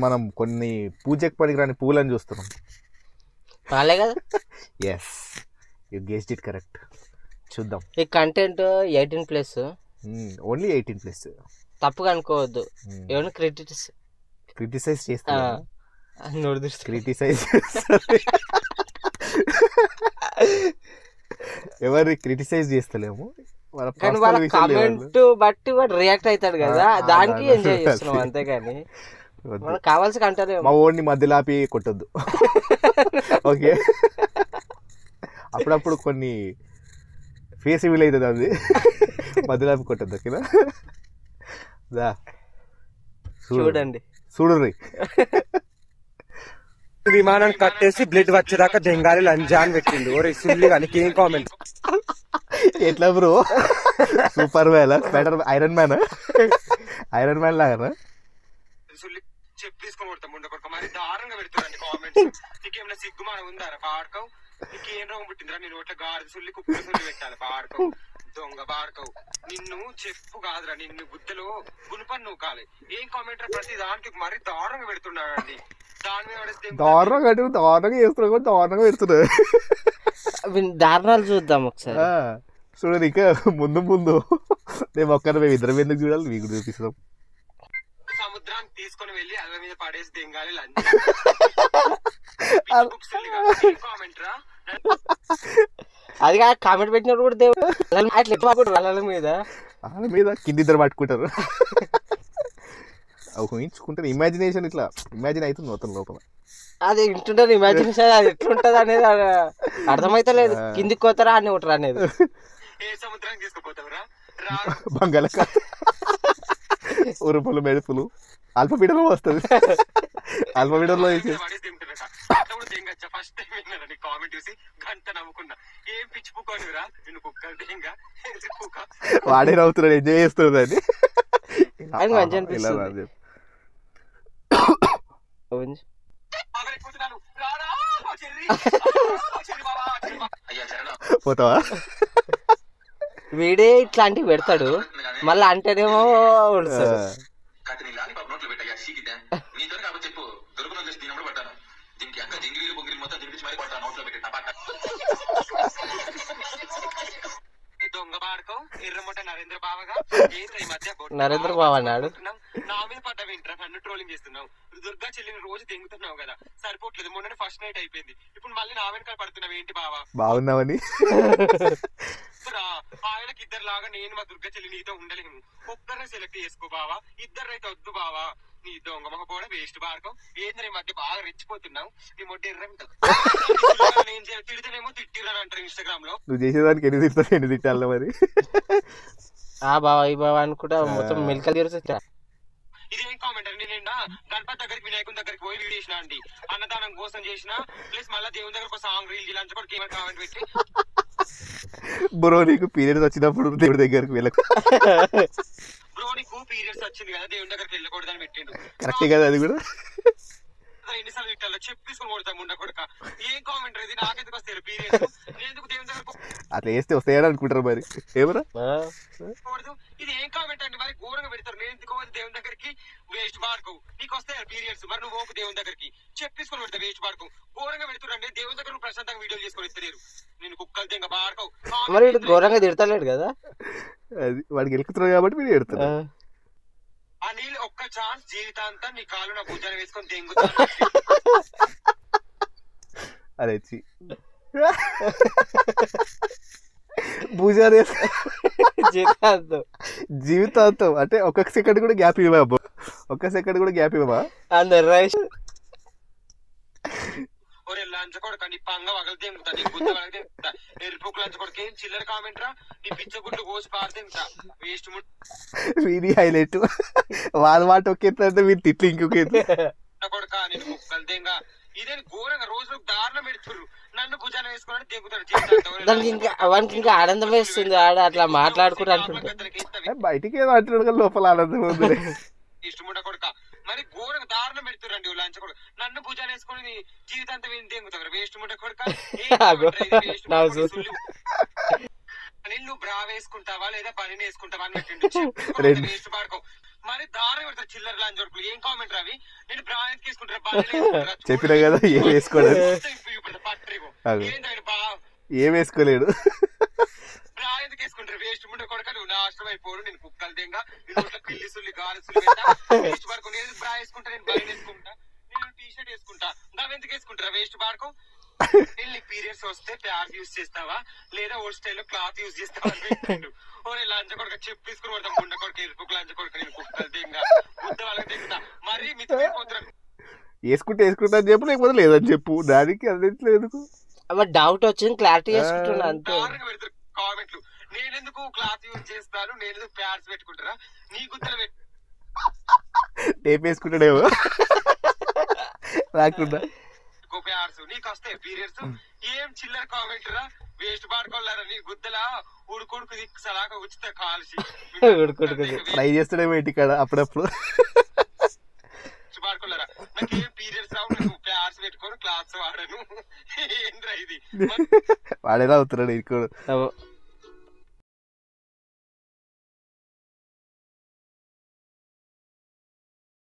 మనం కొన్ని పూజకి పనికిరాని పూలని చూస్తున్నాం. వాళ్ళే కదా. Yes, you guessed it correct. చూద్దాం. ఈ కంటెంట్ 18+. ఓన్లీ 18+. తప్పుగా అనుకోవద్దు. ఏమైనా క్రిటిసైజ్ చేస్తా, క్రిటిసైజ్ ఎవరిని క్రిటిసైజ్ చేస్తలేము. కానీ వాళ్ళ కామెంట్ బట్టి వాడు రియాక్ట్ అవుతాడు కదా, దానికి ఎంజాయ్ చేస్తున్నాం అంతేగాని మనకు కావాల్సి కంటే మా ఓడిని మధ్యలో ఆపి కొట్టొద్దు. ఓకే, అప్పుడప్పుడు కొన్ని ఫేస్ రివీల్ అవుతుంది, అది మధ్యలో ఆపి కొట్టద్దు. ఓకేనా? చూడండి, చూడు. విమానం కట్టేసి బ్లడ్ వచ్చేదాకా దెంగాలి లంజాన్ పెట్టిండు. ఓరే సుల్లి కానీ ఏం కామెంట్. ఎట్లా bro? Super man, better iron man, iron man లాగా చెప్పేసుకొని కొడతాం. ఉండకొడక మరి దారుణంగా పెడుతుంది కామెంట్స్. నీకేమైనా సిగ్గుమానం ఉందారా? పాడకవు, నీకేం రోగం పుట్టిందిరా? నేను ఒట్లా గాడి సుల్లి కుక్క సుల్లి పెట్టాలి. పాడకవు, దొంగ పాడకవు. నిన్ను చెప్పు కాదురా, నిన్ను గుద్దలో గుణపని నువ్వు కాలే. ఏం కామెంట్ ప్రతి దానికి మరి దారుణంగా పెడుతున్నాడండి. దాని మీద దారుణంగా చేస్తున్నా, దారుణంగా పెడుతున్నా. దారుణాలు చూద్దాం ఒకసారి. చూడండి, ఇంకా ముందు మేము ఒక్కరు ఇద్దరం ఎందుకు చూడాలి, మీకు చూపిస్తాం. సముద్రాన్ని తీసుకొని వెళ్ళి అల్ల మీద పడేసి దెంగాలి అది కామెంట్ పెట్టినప్పుడు కూడా దేవుడు మీద కింద ఇద్దరు పట్టుకుంటారు. ఊహించుకుంటారు, ఇమాజినేషన్ ఇట్లా ఇమాజిన్ అవుతుంది మొత్తం లోపల. అది వింటుంటారు ఇమాజినేషన్, అది ఎట్లుంటది అనేది అర్థమైతే లేదు. కిందికి పోతారా అని ఒకటి అనేది. సముద్రానికి తీసుకుపోతావురా? బంగాళాఖాతం, ఉరుపులు, మెడుపులు, అల్పపీడనం వస్తుంది. అల్పపీడనంలో ఫస్ట్ టైం విన్నాను కామెంట్ చూసి గంట నవ్వుకున్నా. ఏం పిచ్చి పుక్కోనిరా నిన్ను కుక్కలు దెంగా వాడే నవ్వుతున్నాడు, ఎంజాయ్ చేస్తున్నాడు అని. పోతావా? వీడే ఇట్లాంటివి పెడతాడు, మళ్ళీ అంటేనేమో దొంగ పాడకం ఎర్రమొట్ట నరేంద్ర బాబు అన్నాడు. నా మీద పడ్డ వింటరా, నన్ను ట్రోలింగ్ చేస్తున్నావు. దుర్గా చెల్లిని రోజు దెంగుతున్నావు కదా, సరిపోట్లేదు. మొన్న ఫస్ట్ నైట్ అయిపోయింది, ఇప్పుడు మళ్ళీ నా వెనకాల పడుతున్నావు ఏంటి బావా? బాగున్నావని ఆయనకి ఇద్దరు లాగా నేను మా దుర్గా చెల్లి నీతో ఉండలేము. ఒక్కరిని సెలెక్ట్ చేసుకో బావా, ఇద్దరైతే వద్దు బావా. నీ దొంగ మొహ కూడా వేస్ట్ పాడకం. ఏంది ఈ మధ్య బాగా రెచ్చిపోతున్నావు? నీ మొట్ట ఎర్రం నేను తిడితేనేమో తిట్టిరని అంటారు ఇన్స్టాగ్రామ్ లో. నువ్వు చేసేదానికి ఎన్ని తిట్టాలి మరి? ఆ బావా ఈ బావా అనుకుంటా మొత్తం మెలికలు తీరుస్తా. ఇదేం కామెంట్ అండి? నేను గణపతి దగ్గరికి వినాయకుని దగ్గరికి పోయి వీడియో చేసిన అండి, అన్నదానం కోసం చేసిన. ప్లస్ మళ్ళీ దేవుని దగ్గర ఒక సాంగ్ రీల్ లంచ్ కూడా ఏమైనా కామెంట్ పెట్టి బ్రో నీకు పీరియడ్స్ వచ్చినప్పుడు దేవుడి దగ్గరికి వెళ్ళకు. బ్రో నీకు పీరియడ్స్ వచ్చింది కదా, దేవుని దగ్గరికి వెళ్ళకూడదని పెట్టిండు. కరెక్టే కదా అది కూడా. ఎన్నిసార్లు తిట్టాలో చెప్పేసుకొని కొడతాం ఉండ కొడుక. ఏం కామెంట్ ఇది? నాకెందుకు వస్తాయి పీరియడ్స్? ఎందుకు దేవుని దగ్గర అట్లా వేస్తే వస్తాయని అనుకుంటారు మరి. ఏమరా ఇది ఏం కామెంట్ అండి? మరి ఘోరంగా పెడతారు. నేను ఎందుకు దేవుని దగ్గరికి వేస్ట్ పాడుకో, నీకు వస్తాయి పీరియడ్స్, మరి నువ్వు ఓకు దేవుని దగ్గరికి చెప్పేసుకొని పెడతా వేస్ట్ పాడుకో. ఘోరంగా పెడుతురండి దేవుని దగ్గర. నువ్వు ప్రశాంతంగా వీడియోలు చేసుకొని ఇస్తలేరు. నేను కుక్కలు తెంగ పాడుకో. మరి ఘోరంగా తిడతలేడు కదా, అది వాడికి వెళ్తున్నాడు కాబట్టి మీరు పెడతారు. అనిల్ ఒక్క ఛాన్స్ జీవితాంతం నీ కాలు నా భుజాన్ని వేసుకొని దెంగుతాను. అరే భుజాన్ని జీవితాంతం అంటే ఒక్క సెకండ్ కూడా గ్యాప్ ఇవ్వమా? ఒక్క సెకండ్ కూడా గ్యాప్ ఇవ్వమా? ఒరే లంచకొడక, నీ పంగ వగలు దెంగుతా, నీ గుద్ద వగలు దెంగుతా. ఎరుపుకు లంచకొడక ఏం చిల్లర కామెంట్ రా? నీ పిచ్చ గుడ్లు కోసి పారు దెంగుతా వేస్ట్ వీడి హైలైట్. వాళ్ళ మాట ఒకేంటే మీరు తిట్లు ఇంకొక కొడక. నేను కుక్కలు దెంగ ఇదే ఘోరంగా రోజు దారుణం పెడుతుర్రు. నన్ను భుజాన వేసుకుని దెంగుతాడు. వానికి ఇంకా ఆనందం వేస్తుంది ఆడ అట్లా మాట్లాడుకుంటూ బయటికి ఏదో అంటున్నాడు కానీ లోపల ఆనందం ఉంది. ఇష్టముండ కొడక మరి ఘోరంగా దారుణం పెడుతురండి లంచ కొడుకు. నన్ను భుజాన వేసుకుని జీవితాంతం ఏం దెంగుతారు వేస్ట్ ముండ కొడక. నువ్వు బ్రా వేసుకుంటావా లేదా పని వేసుకుంటావా అని పెట్టిండు. వేస్ట్ పాడుకో. మరి మరి దారుణంగా పెడతారు చిల్లర లాంటి ఏం కామెంట్ రవి నేను బ్రా ఎందుకు వేసుకుంటారా చెప్పినా కదా ఏం వేసుకోలేదు ఏం వేసుకోలేడు బ్రా ఎందుకు వేసుకుంటారు వేస్ట్ ముందు కొడక నువ్వు నాశనం అయిపోడు నేను కుక్కలు దింగా పిల్లి సుల్లి గాలి సుల్లి వేస్ట్ పాడుకో నేను బ్రా వేసుకుంటా నేను బయట వేసుకుంటా నేను టీ షర్ట్ వేసుకుంటా దాని ఎందుకు వేసుకుంటారా వేస్ట్ పాడుకో పెళ్లి పీరియడ్స్ వస్తే ప్యాడ్ యూజ్ చేస్తావా లేదా ఓల్డ్ స్టైల్లో క్లాత్ యూజ్ చేస్తావా అని పెట్టిండు ఓరే లంచ కొడుక చెప్పు తీసుకుని పడతాం గుండె కొడుక ఎరుపుకు లంచ కొడుక నేను కుక్కలు దింగా బుద్ధ వాళ్ళకి దిగుతా మరీ మితిపోతున్నారు వేసుకుంటా అని చెప్పు లేకపోతే లేదని చెప్పు దానికి అది ఎందుకు డౌట్ వచ్చింది క్లారిటీ చేసుకుంటున్నా అంతే దారుణంగా పెడతారు కామెంట్లు నేనెందుకు క్లాత్ యూజ్ చేస్తాను నేనెందుకు ప్యాడ్స్ పెట్టుకుంటారా నీ గుత్తలు టేప్ వేసుకుంటాడేమో రాకుండా ప్యాడ్స్ నీకు వస్తాయి పీరియడ్స్ ఏం చిల్లర కామెంట్ రా వేస్ట్ పాడుకోలేరా నీ గుద్దలా ఉడుకుడుకు దిక్కుసలాగా ఉచిత కాల్సి ట్రై చేస్తాడేమో ఇంటికాడ అప్పుడప్పుడు పాడుకోలేరా నాకు ఏం పీరియడ్స్ రావు నాకు ప్యాడ్స్ పెట్టుకొని క్లాత్స్ వాడను ఏంద్రా ఇది వాడేలా అవుతున్నాడు ఇంకో